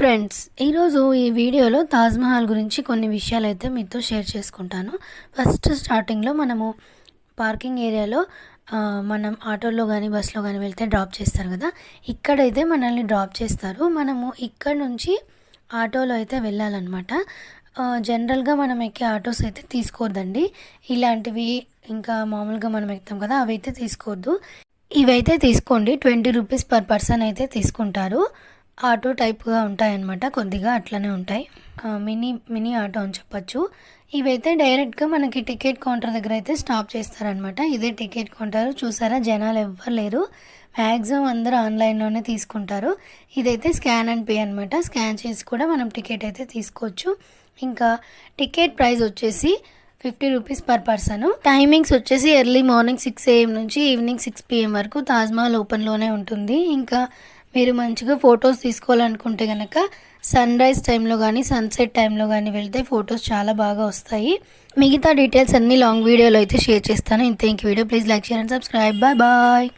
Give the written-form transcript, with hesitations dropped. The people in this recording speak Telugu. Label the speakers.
Speaker 1: ఫ్రెండ్స్, ఈరోజు ఈ వీడియోలో తాజ్మహల్ గురించి కొన్ని విషయాలు అయితే మీతో షేర్ చేసుకుంటాను. ఫస్ట్ స్టార్టింగ్లో మనము పార్కింగ్ ఏరియాలో మనం ఆటోలో కానీ బస్సులో కానీ వెళ్తే డ్రాప్ చేస్తారు కదా. ఇక్కడైతే మనల్ని డ్రాప్ చేస్తారు. మనము ఇక్కడ నుంచి ఆటోలో అయితే వెళ్ళాలన్నమాట. జనరల్గా మనం ఎక్కే ఆటోస్ అయితే తీసుకోవద్దండి. ఇలాంటివి ఇంకా మామూలుగా మనం ఎక్కుతాం కదా, అవి అయితే తీసుకోవద్దు. ఇవైతే తీసుకోండి. 20 రూపీస్ పర్ పర్సన్ అయితే తీసుకుంటారు. ఆటో టైప్గా ఉంటాయన్నమాట, కొద్దిగా అట్లనే ఉంటాయి. మినీ ఆటో అని చెప్పచ్చు. ఇవైతే డైరెక్ట్గా మనకి టికెట్ కౌంటర్ దగ్గర అయితే స్టాప్ చేస్తారనమాట. ఇదే టికెట్ కౌంటర్. చూసారా, జనాలు ఎవ్వరు లేరు. మ్యాక్సిమం అందరూ ఆన్లైన్లోనే తీసుకుంటారు. ఇదైతే స్కాన్ అండ్ పే అనమాట. స్కాన్ చేసి కూడా మనం టికెట్ అయితే తీసుకోవచ్చు. ఇంకా టికెట్ ప్రైస్ వచ్చేసి 50 రూపీస్ పర్ పర్సన్. టైమింగ్స్ వచ్చేసి ఎర్లీ మార్నింగ్ 6 AM నుంచి ఈవినింగ్ 6 PM వరకు తాజ్మహల్ ఓపెన్లోనే ఉంటుంది. ఇంకా మీరు మంచిగా ఫొటోస్ తీసుకోవాలనుకుంటే కనుక సన్ రైజ్ టైంలో కానీ సన్సెట్ టైంలో కానీ వెళ్తే ఫొటోస్ చాలా బాగా వస్తాయి. మిగతా డీటెయిల్స్ అన్ని లాంగ్ వీడియోలో అయితే షేర్ చేస్తాను. ఇంత video please like, share and subscribe. Bye.